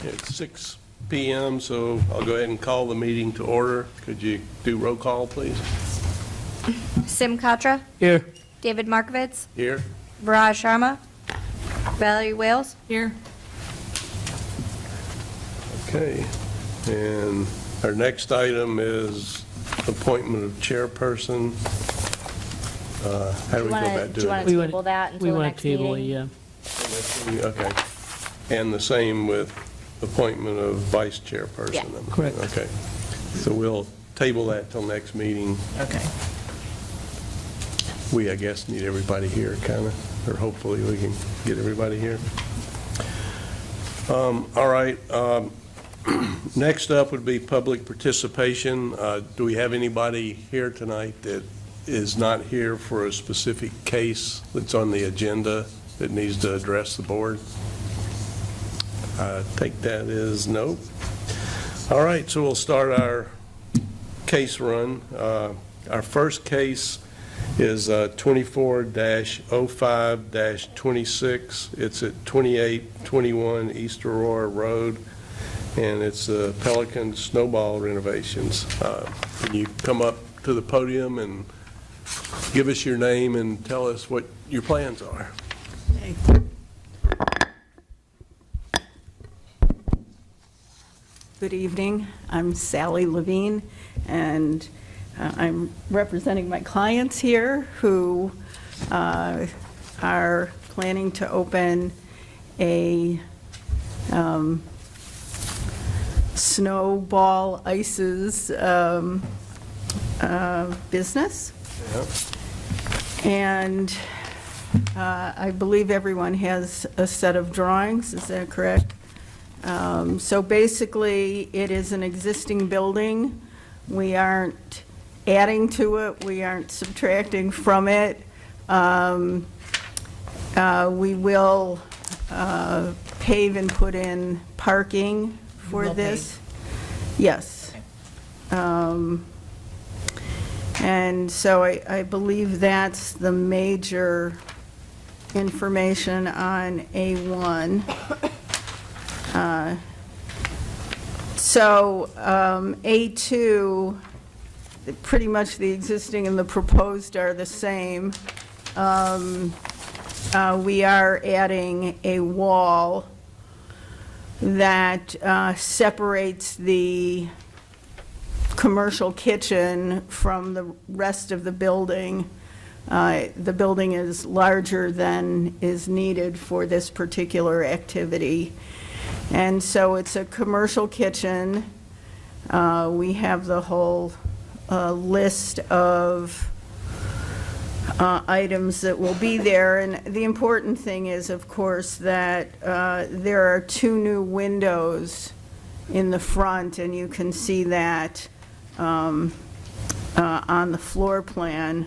It's 6 p.m., so I'll go ahead and call the meeting to order. Could you do roll call, please? Sim Katra, Here. David Markovitz, Here. Viraj Sharma, Valerie Wales. Here. Okay. And our next item is appointment of chairperson. How do we go about Do you doing want to table that We until the want next to table it, meeting? yeah. it? Okay. And the same with appointment of vice chairperson? Yeah. Correct. Okay. So we'll table that till next meeting. Okay. We, I guess, need everybody here, kind of, or hopefully we can get everybody here. All right. Next up would be public participation. Do we have anybody here tonight that is not here for a specific case that's on the agenda that needs to address the board? I think that is no. All right, so we'll start our case run. Our first case is 24-05-26. It's at 2821 East Aurora Road, and it's Pelican Snowball renovations. Can you come up to the podium and give us your name and tell us what your plans are? Okay. Good evening. I'm Sally Levine, and I'm representing my clients here who are planning to open a snowball ices business. Yeah. And I believe everyone has a set of drawings, is that correct? So basically, it is an existing building. We aren't adding to it, we aren't subtracting from it. We will pave and put in parking for this. Yes. And so I believe that's the major information on A1. So A2, pretty much the existing and the proposed are the same. We are adding a wall that separates the commercial kitchen from the rest of the building. The building is larger than is needed for this particular activity. And so it's a commercial kitchen. We have the whole list of items that will be there. And the important thing is, of course, that there are 2 new windows in the front, and you can see that on the floor plan.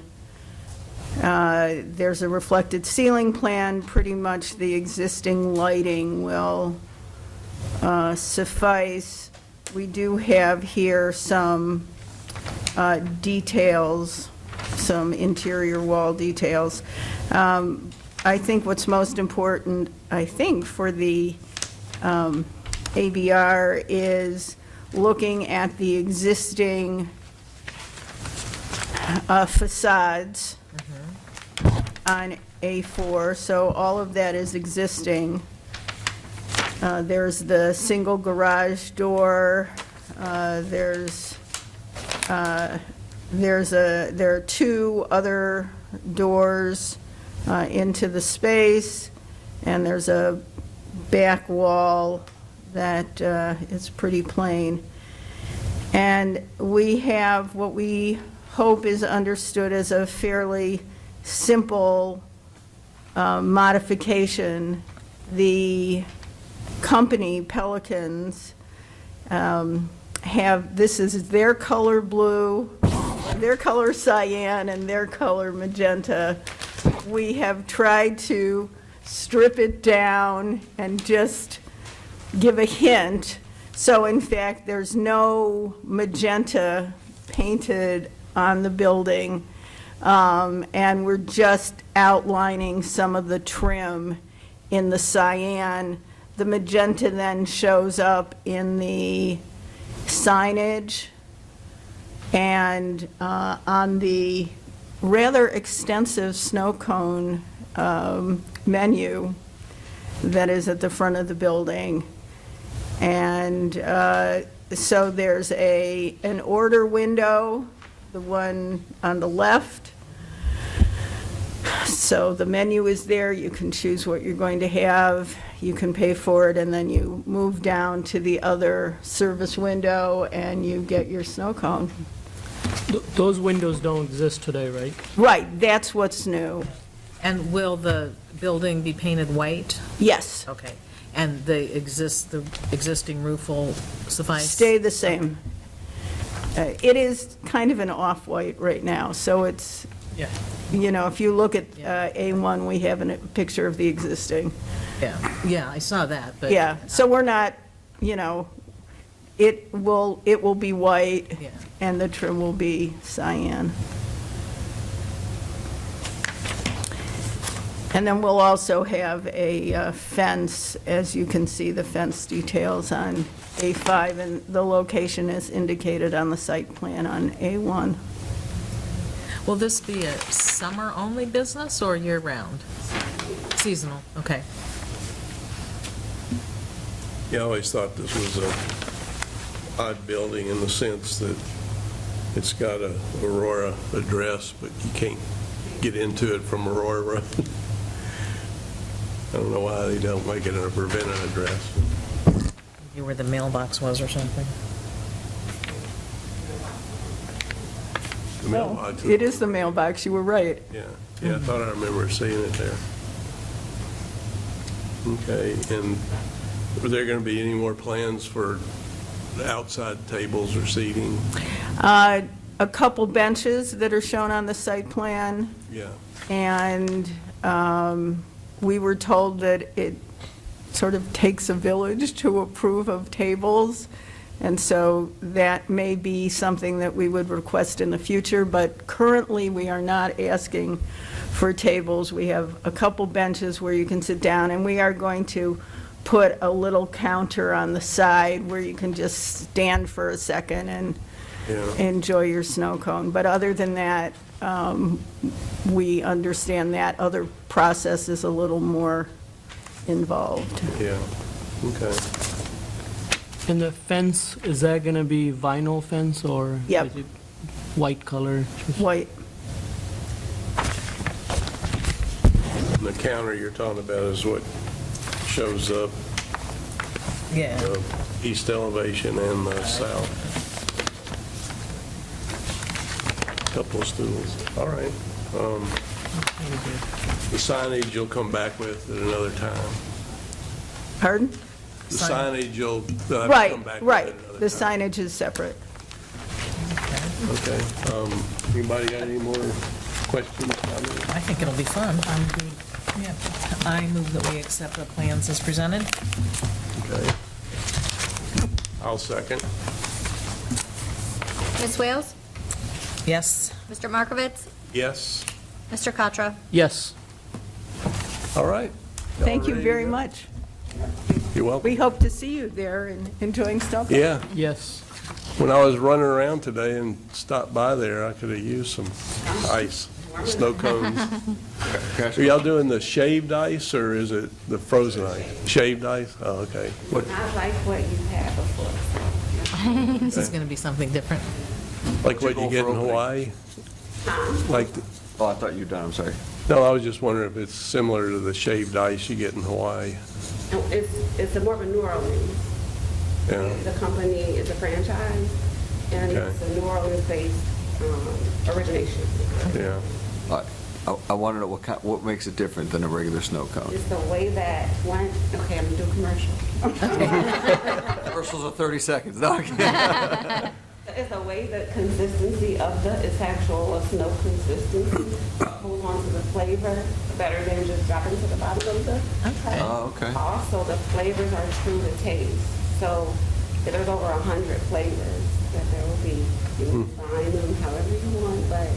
There's a reflected ceiling plan. Pretty much the existing lighting will suffice. We do have here some details, some interior wall details. I think what's most important, for the ABR is looking at the existing facades on A4. So all of that is existing. There's the single garage door. There are 2 other doors into the space, and there's a back wall that is pretty plain. And we have what we hope is understood as a fairly simple modification. The company, Pelicans, this is their color blue, their color cyan, and their color magenta. We have tried to strip it down and just give a hint. So in fact, there's no magenta painted on the building, and we're just outlining some of the trim in the cyan the magenta then shows up in the signage and on the rather extensive snow cone menu that is at the front of the building. And so there's an order window, the one on the left. So the menu is there, you can choose what you're going to have, you can pay for it, and then you move down to the other service window and you get your snow cone. Those windows don't exist today, right? Right, that's what's new. And will the building be painted white? Yes, Okay. And the existing roof will suffice? stay the same. It is kind of an off-white right now, so it's, Yeah. you know, if you look at Yeah. A1, we have a picture of the existing. Yeah, I saw that, but. Yeah, so we're not, you know, it will be white, Yeah. and the trim will be cyan. And then we'll also have a fence, as you can see, the fence details on A5, and the location is indicated on the site plan on A1. Will this be a summer-only business or year-round? Seasonal, okay. Yeah, I always thought this was a odd building in the sense that it's got a Aurora address, but you can't get into it from Aurora Road. I don't know why they don't make it a Ravenna address. Maybe where the mailbox was or something. The mailbox. It is the mailbox, you were right. Yeah, I thought I remember seeing it there. Okay, and are there going to be any more plans for outside tables or seating? A couple benches that are shown on the site plan. Yeah, And we were told that it sort of takes a village to approve of tables, and so that may be something that we would request in the future, but currently we are not asking for tables. We have a couple benches where you can sit down, and we are going to put a little counter on the side where you can just stand for a second and yeah. enjoy your snow cone. But other than that, we understand that other process is a little more involved. Yeah, okay. And the fence, is that gonna be vinyl fence or? Yep. is it white color? White, And the counter you're talking about is what shows up, Yeah. the east elevation and the south. Couple of stools, all right. The signage you'll come back with at another time. pardon? The signage you'll have to Right, come back with at right. another The time. signage is separate. Okay, anybody got any more questions, comments? I think it'll be fun. Yeah. I move that we accept the plans as presented. Okay. I'll second. Ms. Wales? Yes. Mr. Markovitz? Yes, Mr. Contra? Yes. all right. Thank you ready to very go? much. You're welcome. We hope to see you there and enjoying stuff. Yeah, Yes. when I was running around today and stopped by there, I could have used some ice, snow cones. Are y'all doing the shaved ice, or is it the frozen ice? Shaved ice? Oh, okay. What, Not like what you had before. This is going to be something different. like what you get in Hawaii? Like, Oh, I thought you were done, I'm sorry. no, I was just wondering if it's similar to the shaved ice you get in Hawaii. No, it's more of a New Orleans. Yeah, The company is a franchise, and Okay. it's a New Orleans-based origination. yeah. I want to know what makes it different than a regular snow cone. It's the way that one, okay, I'm gonna do a commercial. Commercials are 30 seconds. No, I can't. It's the way the consistency of its actual snow consistency holds on to the flavor better than just dropping to the bottom of the Okay. Oh, okay. Also, the flavors are true to taste. So there's over 100 flavors that there will be. You can find them however you want, but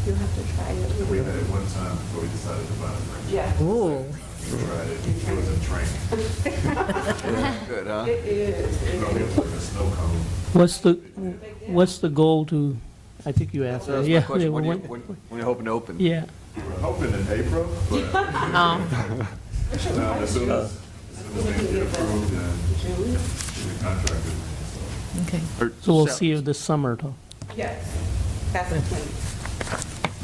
you'll have to try it. We had it one time before we decided to buy it. Yeah. Ooh. Right, it was a train. Good, huh? It is. You know, it's like a snow cone. What's the goal to, I think you asked That that, was yeah. my question. yeah, When you hoping to open? Yeah, We were hoping in April, but as soon as things get approved, then the contractor. Okay. so we'll see you this summer, though. Yes, that's the plan.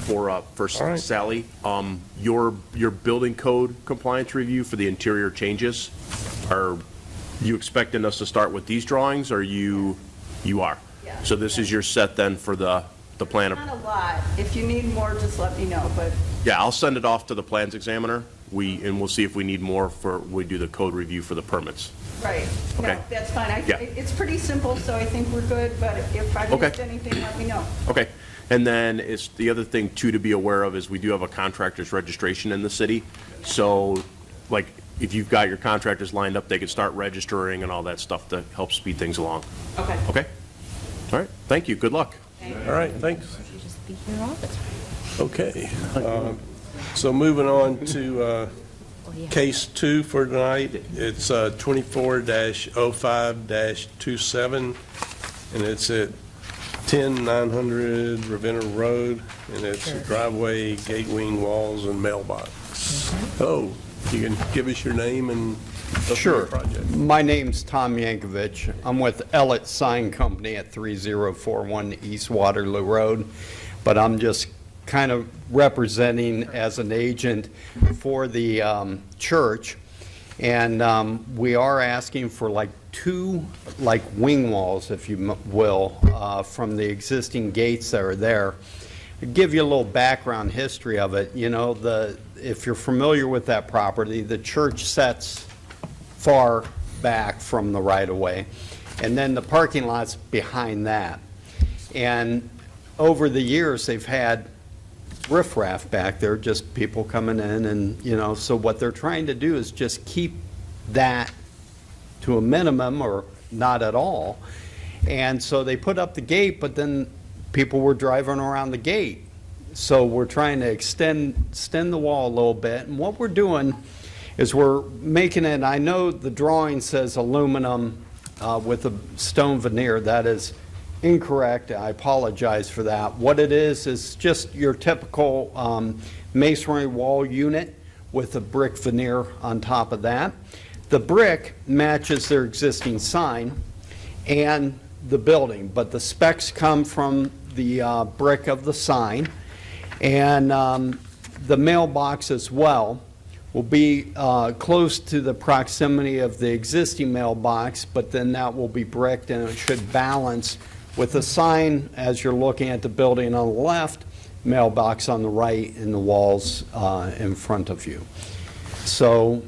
For All right. Sally, your building code compliance review for the interior changes, are you expecting us to start with these drawings, or you are? Yeah. So this is your set then for the plan? Not a lot. If you need more, just let me know, but Yeah, I'll send it off to the plans examiner, and we'll see if we need more we do the code review for the permits. right. No, Okay. that's fine. Yeah. It's pretty simple, so I think we're good, but if I Okay. missed anything, let me know. Okay, and then it's, the other thing too to be aware of is we do have a contractor's registration in the city. So, like, if you've got your contractors lined up, they can start registering and all that stuff to help speed things along. Okay. Okay? All right, thank you, good luck. All right, thanks. Just be here all the time. Okay. So moving on to Well, yeah. case 2 for tonight. It's 24-05-27, and it's at 10900 Ravenna Road, and it's driveway, gate wing walls, and mailbox. Oh, you can give us your name and the Sure. project. My name's Tom Yankovich. I'm with Ellett Sign Company at 3041 East Waterloo Road, but I'm just kind of representing as an agent for the church. And we are asking for like 2 like wing walls, if you will, from the existing gates that are there. To give you a little background history of it, you know, if you're familiar with that property, the church sets far back from the right-of-way, and then the parking lot's behind that. And over the years, they've had riffraff back there, just people coming in, and, you know, so what they're trying to do is just keep that to a minimum or not at all. And so they put up the gate, but then people were driving around the gate. So we're trying to extend the wall a little bit, and what we're doing is we're making it, I know the drawing says aluminum with a stone veneer. That is incorrect. I apologize for that. What it is just your typical masonry wall unit with a brick veneer on top of that. The brick matches their existing sign and the building, but the specs come from the brick of the sign, and the mailbox as well will be close to the proximity of the existing mailbox, but then that will be bricked, and it should balance with the sign as you're looking at the building on the left, mailbox on the right, and the walls in front of you. So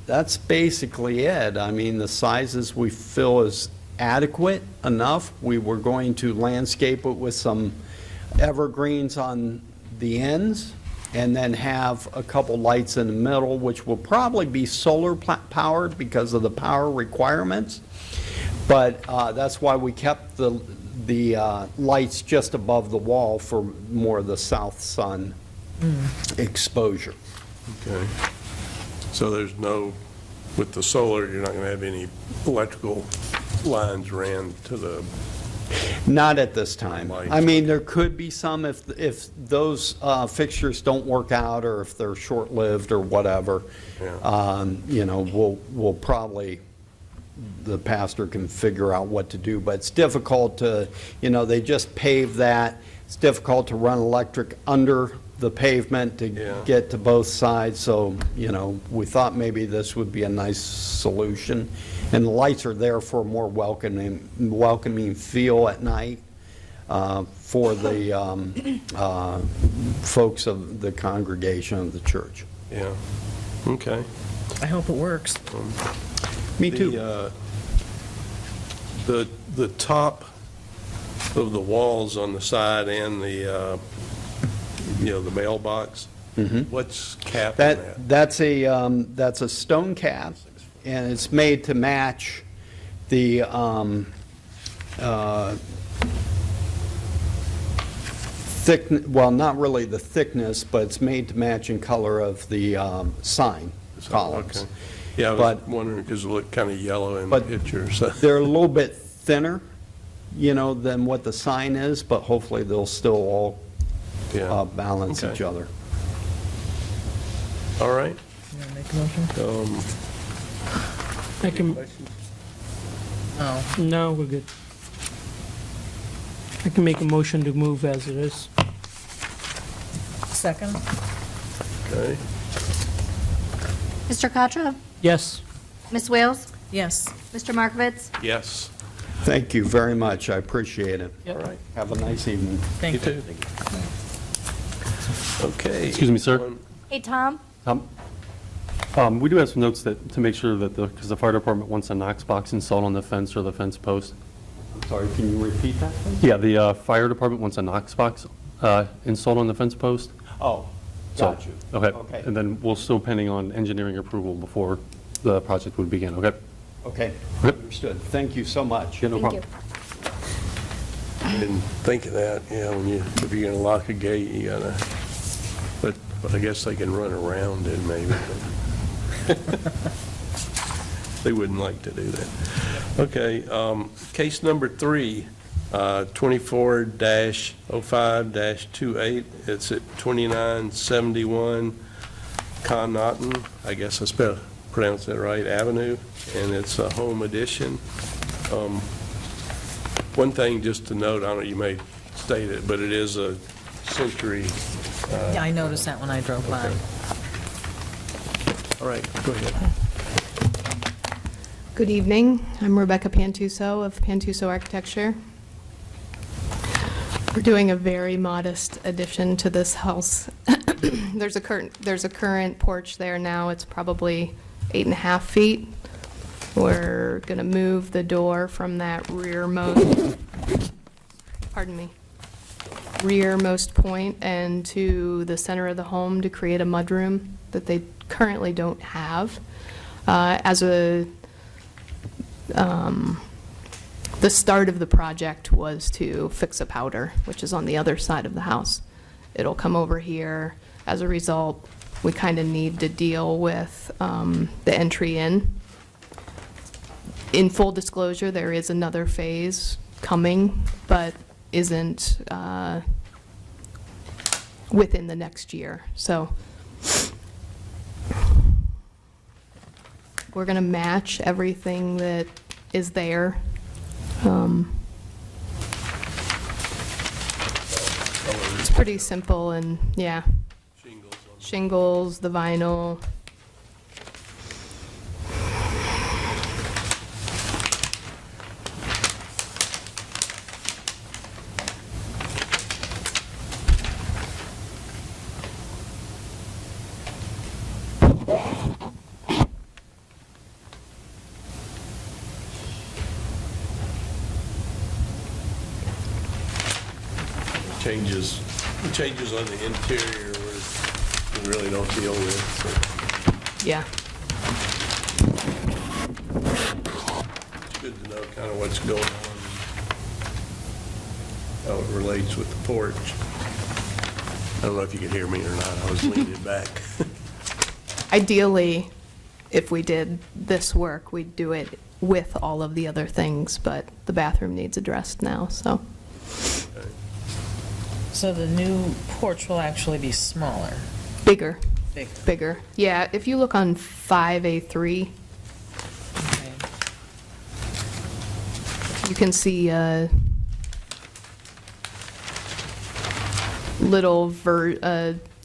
that's basically it. I mean, the sizes we feel is adequate enough. We were going to landscape it with some evergreens on the ends, and then have a couple lights in the middle, which will probably be solar powered because of the power requirements. But that's why we kept the lights just above the wall for more of the south sun exposure. Okay. So there's no, with the solar, you're not going to have any electrical lines ran to the, Not at this time. Lights. I mean, there could be some if those fixtures don't work out, or if they're short-lived or whatever. Yeah. You know, we'll probably, the pastor can figure out what to do, but it's difficult to, you know, they just paved that. It's difficult to run electric under the pavement to Yeah. get to both sides, so, you know, we thought maybe this would be a nice solution. And the lights are there for a more welcoming feel at night for the folks of the congregation of the church. yeah. Okay. I hope it works. Me too. The top of the walls on the side and the, you know, the mailbox, what's capping that? That's a stone cap, and it's made to match the well, not really the thickness, but it's made to match in color of the sign columns. Okay. Yeah, I was But- wondering, because it looked kind of yellow in the But picture, so. they're a little bit thinner, than what the sign is, but hopefully they'll still all Yeah. balance Okay. each other. All right. You want to make a motion? I can, Oh, no, we're good. I can make a motion to move as it is. second? Okay. Mr. Concha? Yes. Ms. Wales? Yes. Mr. Markovitz? Yes. Thank you very much, I appreciate it. All right. Have a nice evening. Thank you. You too. Okay. Excuse me, sir. Hey, Tom? We do have some notes that, to make sure that because the fire department wants a Knox box installed on the fence or the fence post. I'm sorry, can you repeat that, please? Yeah, the fire department wants a Knox box installed on the fence post. Oh, So- got you. Okay. Okay. And then we're still pending on engineering approval before the project would begin, okay? Okay, Yep. understood. Thank you so much. Yeah, no Thank problem. Didn't think of that, yeah, if you're gonna lock a gate, you gotta, but I guess they can run around it maybe. They wouldn't like to do that. Okay, case number 3, 24-05-28, it's at 2971 Connaughton, I guess I pronounced that right, Avenue, and it's a home addition. One thing just to note, I don't know, you may state it, but it is a century. Yeah, I noticed that when I drove by. All right, go ahead. Good evening. I'm Rebecca Pantuso of Pantuso Architecture. We're doing a very modest addition to this house. There's a current porch there now. It's probably 8.5 feet. We're going to move the door from that rearmost point and to the center of the home to create a mudroom that they currently don't have. The start of the project was to fix a powder, which is on the other side of the house. It'll come over here. As a result, we kind of need to deal with the entry in. In full disclosure, there is another phase coming, but isn't within the next year. So we're going to match everything that is there. It's pretty simple and, yeah. Shingles, the vinyl. Changes on the interior we really don't deal with. Yeah. It's good to know kind of what's going on, how it relates with the porch. I don't know if you could hear me or not, I was leaning back. Ideally, if we did this work, we'd do it with all of the other things, but the bathroom needs addressed now, so. So the new porch will actually be smaller? Bigger. Bigger. Bigger. Yeah, if you look on 5A3, Okay. you can see a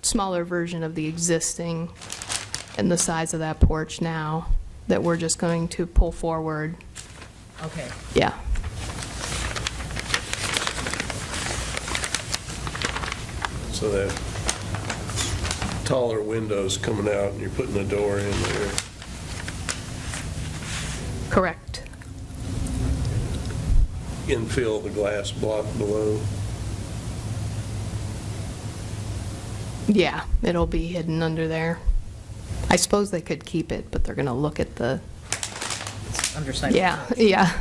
smaller version of the existing and the size of that porch now that we're just going to pull forward. Okay. Yeah. So that taller window's coming out and you're putting a door in there. Correct. Infill the glass block below. Yeah, it'll be hidden under there. I suppose they could keep it, but they're going to look at the, Underside. yeah, yeah.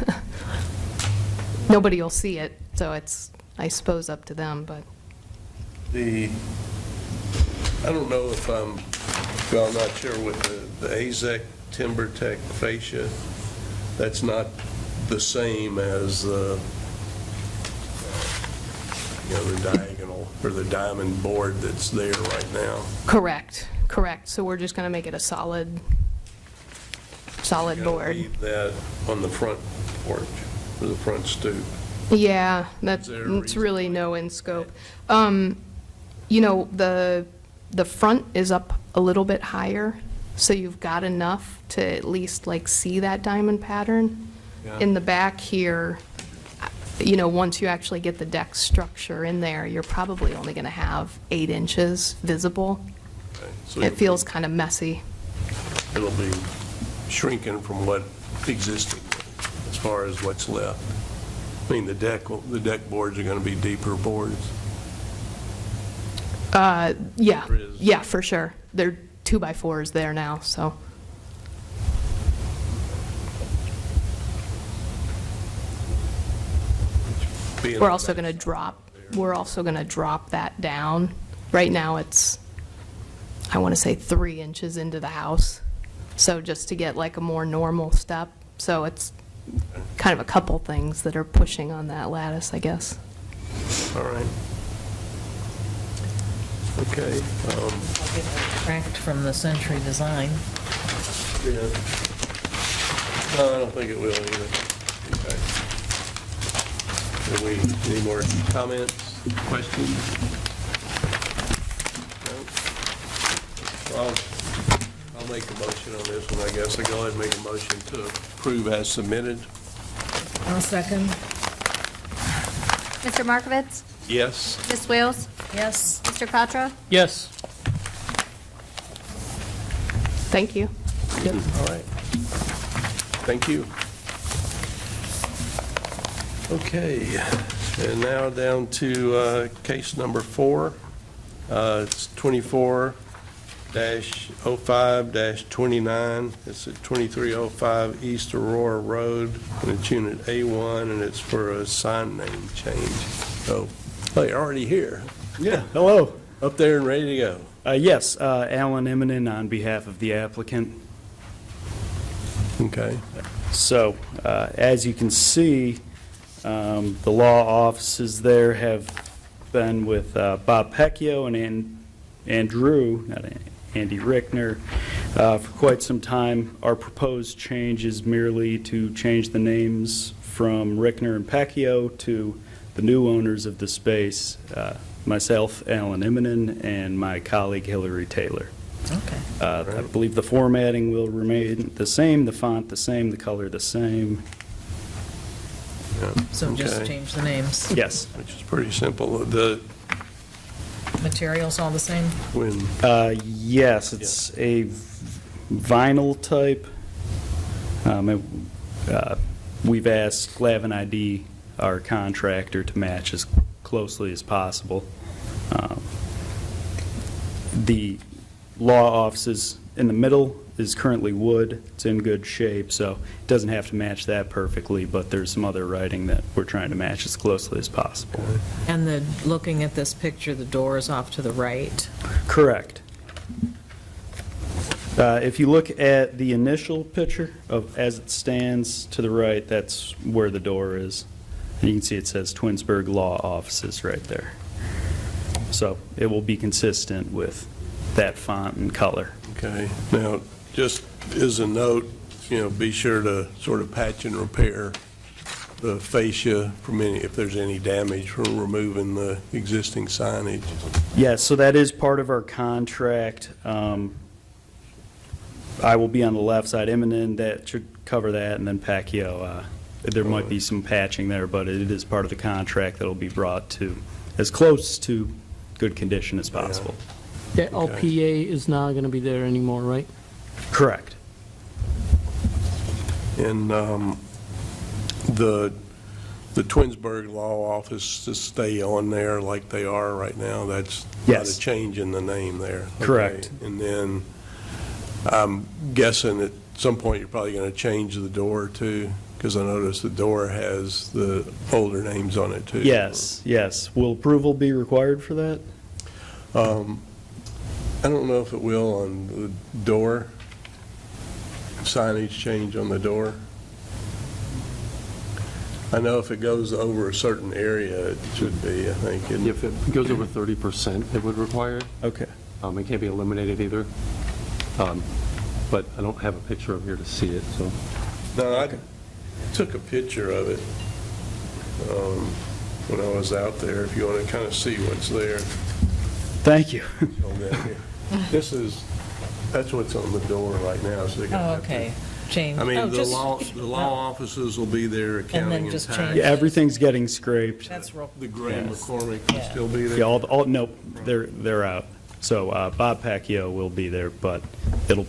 Nobody will see it, so it's, I suppose, up to them, but I don't know if I'm not sure with the AZEC TimberTech fascia, that's not the same as the diagonal or the diamond board that's there right now. Correct, correct. So we're just going to make it a solid Gotta board. leave that on the front porch, or the front stoop. Yeah, that's there a it's really no in scope. You know, the front is up a little bit higher, so you've got enough to at least like see that diamond pattern. Yeah. In the back here, you know, once you actually get the deck structure in there, you're probably only going to have 8 inches visible. Okay, so It feels kind of messy. it'll be shrinking from what existing as far as what's left. I mean, the deck boards are going to be deeper boards. Yeah, There is. yeah, for sure. They're 2x4s there now, so. Being We're on also that going to side drop, there. we're also going to drop that down. Right now, it's, I want to say 3 inches into the house. So just to get like a more normal step. So it's kind of a couple things that are pushing on that lattice, I guess. All right. Okay. I'll get that cracked from the Century Design. Yeah. No, I don't think it will either. Okay. Any more comments, questions? No? Well, I'll make a motion on this one, I guess. I'll go ahead and make a motion to approve as submitted. I'll second. Mr. Markovitz? Yes? Ms. Wales? Yes. Mr. Cottrell? Yes. Thank you. All right. Thank you. Okay, and now down to case number 4. It's 24-05-29. It's at 2305 East Aurora Road, and it's Unit A1, and it's for a sign name change. Oh, you're already here. Yeah, hello. Up there and ready to go. Yes, Alan Immonen on behalf of the applicant. Okay. So, as you can see, the law offices there have been with Bob Pecchio and Andrew, not Andy Rickner, for quite some time. Our proposed change is merely to change the names from Rickner and Pecchio to the new owners of the space, myself, Alan Immonen, and my colleague Hillary Taylor. Okay. I believe the formatting will remain the same, the font the same, the color the same. Yeah. So just Okay. change the names. Yes. Which is pretty simple. Materials all the same? When Yes, it's a vinyl type. We've asked Glavin ID, our contractor, to match as closely as possible. The law offices in the middle is currently wood. It's in good shape, so it doesn't have to match that perfectly, but there's some other writing that we're trying to match as closely as possible. And looking at this picture, the door is off to the right. Correct. If you look at the initial picture of as it stands to the right, that's where the door is. And you can see it says Twinsburg Law Offices right there. So it will be consistent with that font and color. Okay, now, just as a note, be sure to sort of patch and repair the fascia from if there's any damage from removing the existing signage. Yes, so that is part of our contract. I will be on the left side, Immonen, that should cover that, and then Pacquiao. There might be some patching there, but it is part of the contract that will be brought to as close to good condition as possible. The LPA is not going to be there anymore, right? Correct. And the Twinsburg Law Office to stay on there like they are right now, that's not Yes. a change in the name there. Okay. Correct. And then I'm guessing at some point you're probably going to change the door too, because I noticed the door has the older names on it too. Yes, yes. Will approval be required for that? I don't know if it will on the door, signage change on the door. I know if it goes over a certain area, it should be, I think. isn't it? If it goes over 30%, it would require it. Okay. It can't be eliminated either. But I don't have a picture of here to see it, so. No, I took a picture of it when I was out there, if you want to kind of see what's there. Thank you. On that here. That's what's on the door right now, so they're going to Oh, have to. okay. Change. I mean, Oh, the just- law offices will be there, accounting and just tax. change. Yeah, everything's getting scraped. That's real. The Gray Yes. McCormick will Yeah. still be there. Yeah, all, nope, they're out. So Bob Pacquiao will be there, but it'll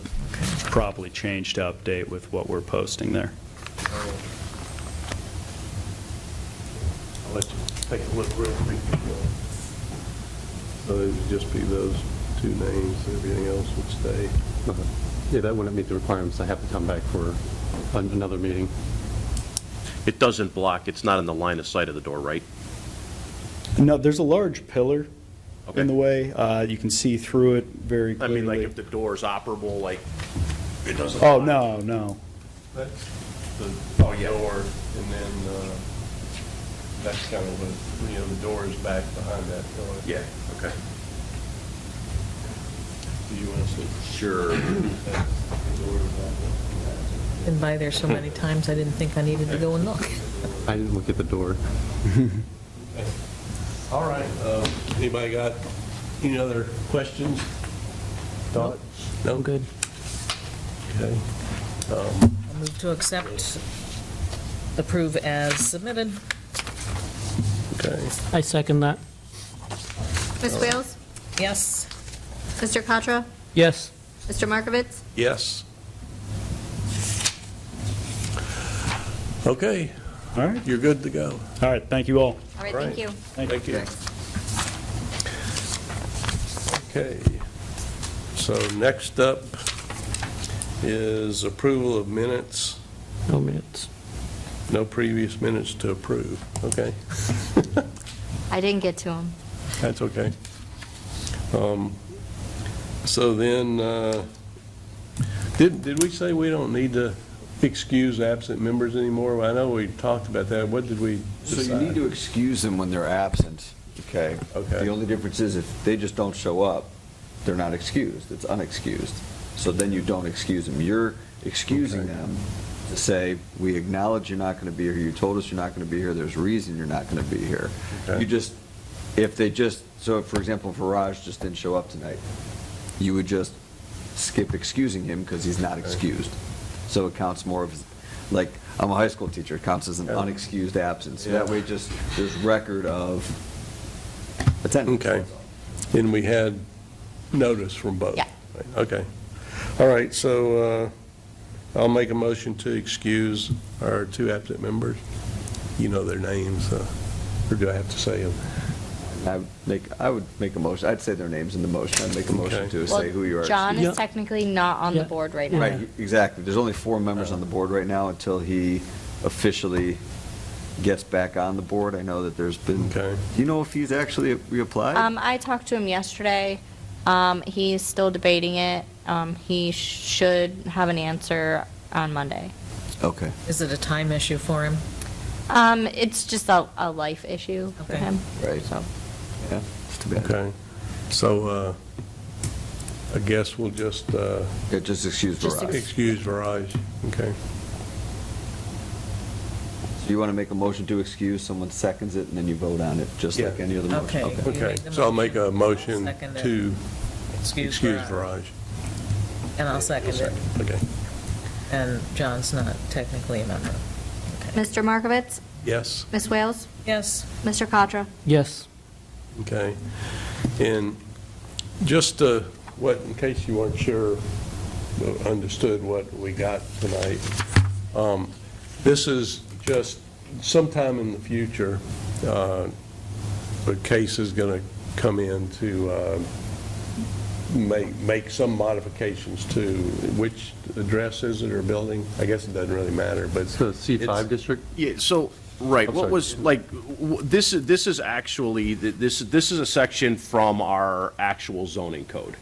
probably change to update with what we're posting there. I'll let you take a look real quick. So it would just be those two names, everything else would stay. Yeah, that wouldn't meet the requirements. I have to come back for another meeting. It doesn't block, it's not in the line of sight of the door, right? No, there's a large pillar Okay. in the way. You can see through it very I clearly. mean, like if the door's operable, like, it doesn't. Oh, block. no. That's the door, and then that's kind of the door is back behind that door. Yeah, okay. Do you want to see? Sure. Been by there so many times, I didn't think I needed to go and look. I didn't look at the door. All right. Anybody got any other questions? Thoughts? No? Good. Okay. I'll move to accept, approve as submitted. Okay. I second that. Ms. Wales? Yes. Mr. Contra? Yes. Mr. Markovitz? Yes. Okay, All right, you're good to go. all right, thank you all. All right, Right. thank you. Thank you. Okay, so next up is approval of minutes. No minutes. No previous minutes to approve, okay? I didn't get to him. That's okay. So then, did we say we don't need to excuse absent members anymore? I know we talked about that. What did we So decide? you need to excuse them when they're absent, okay? Okay. The only difference is if they just don't show up, they're not excused, it's unexcused. So then you don't excuse them. You're excusing Okay. them to say, we acknowledge you're not going to be here, you told us you're not going to be here, there's a reason you're not going to be here. Okay. You just, so for example, if Raj just didn't show up tonight, you would just skip excusing him because he's not excused. So it counts more of, like, I'm a high school teacher, it counts as an Yeah. unexcused absence. So Yeah. that way just, there's record of attendance. Okay. And we had notice from both? Yeah. Okay. All right, so I'll make a motion to excuse our two absent members. You know their names, or do I have to say them? I would make a motion, I'd say their names in the motion, I'd make a motion Okay. to say who you are. John Yeah. is technically not on the Yeah. board right now. Right, exactly. There's only 4 members on the board right now until he officially gets back on the board. I know that there's been, Okay. do you know if he's actually reapplied? I talked to him yesterday. He's still debating it. He should have an answer on Monday. Okay. Is it a time issue for him? It's just a life issue for Okay. him. Right. So, Yeah, it's too bad. Okay. So I guess we'll just Yeah, just excuse Just Viraj. excuse Viraj. Okay. So you want to make a motion to excuse, someone seconds it, and then you vote on it, just like Yeah. any other motion? Okay. You Okay, make the so I'll make a motion. motion Second it. to Excuse excuse Viraj. Viraj. And I'll second it. Okay. And John's not technically a member. Okay. Mr. Markovitz? Yes? Ms. Wales? Yes. Mr. Contra? Yes. Okay. And just in case you weren't sure, understood what we got tonight, this is just sometime in the future, a case is going to come in to make some modifications to, which address is it or building? I guess it doesn't really matter, but. It's the C5 district? Yeah, so Right, I'm what sorry. was, like, this is actually, this is a section from our actual zoning code.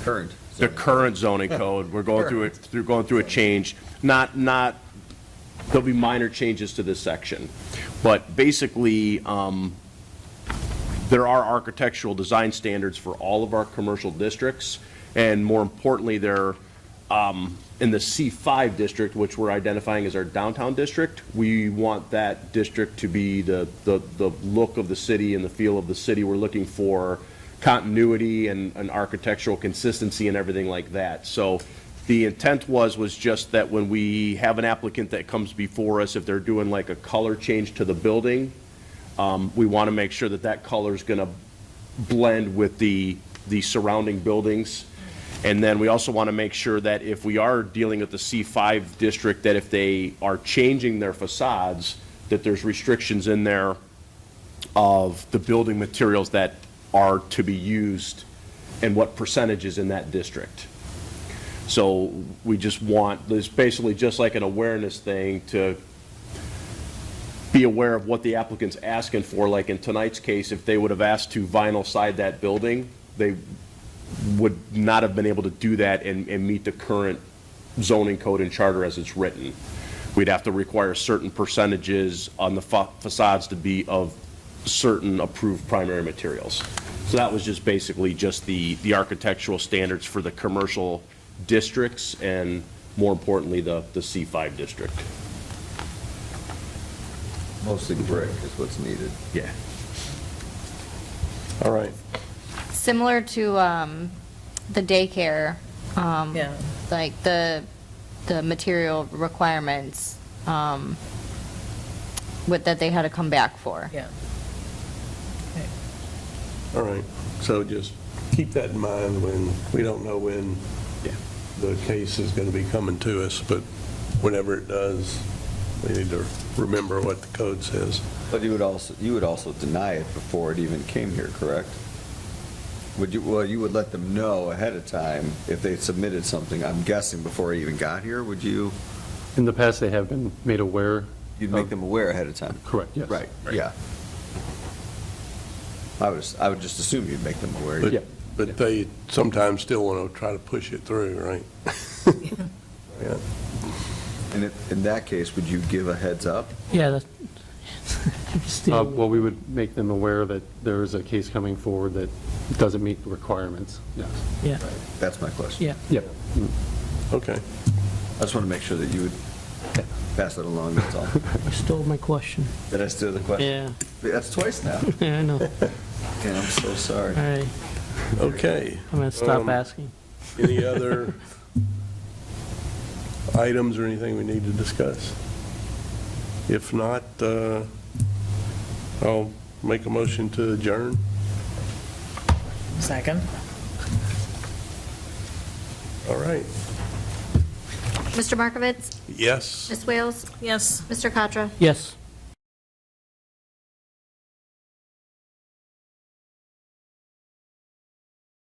Current. The current zoning code, we're going through it, going through a change, not, there'll be minor changes to this section. But basically, there are architectural design standards for all of our commercial districts, and more importantly, they're, in the C5 district, which we're identifying as our downtown district, we want that district to be the look of the city and the feel of the city. We're looking for continuity and architectural consistency and everything like that. So the intent was just that when we have an applicant that comes before us, if they're doing like a color change to the building, we want to make sure that that color is going to blend with the surrounding buildings. And then we also want to make sure that if we are dealing with the C5 district, that if they are changing their facades, that there's restrictions in there of the building materials that are to be used and what percentages in that district. So we just want, it's basically just like an awareness thing to be aware of what the applicant's asking for. Like in tonight's case, if they would have asked to vinyl side that building, they would not have been able to do that and meet the current zoning code and charter as it's written. We'd have to require certain percentages on the facades to be of certain approved primary materials. So that was just basically just the architectural standards for the commercial districts and more importantly, the C5 district. Mostly brick is what's needed. Yeah. All right. Similar to the daycare, Yeah. like the material requirements that they had to come back for. Yeah. All right, so just keep that in mind when, we don't know when the case is going to be coming to us, but whenever it does, we need to remember what the code says. But you would also deny it before it even came here, correct? Would you, well, you would let them know ahead of time if they submitted something, I'm guessing, before it even got here, would you? In the past, they have been made aware. You'd make them aware ahead of time? Correct, yes. Right, yeah. I would just assume you'd make them aware. But- Yeah. But they sometimes still want to try to push it through, right? Yeah. And in that case, would you give a heads up? Yeah, that's, still, Well, we would make them aware that there is a case coming forward that doesn't meet the requirements. Yes. yeah, That's my question. yeah. Yep. Okay. I just want to make sure that you would pass that along, that's all. You stole my question. Did I steal the question? Yeah, That's twice now. yeah, I know. All And I'm so sorry. right, Okay. I'm gonna stop asking. Any other items or anything we need to discuss? If not, I'll make a motion to adjourn. Second. All right. Mr. Markovitz? Yes. Ms. Wales? Yes. Mr. Katra? Yes.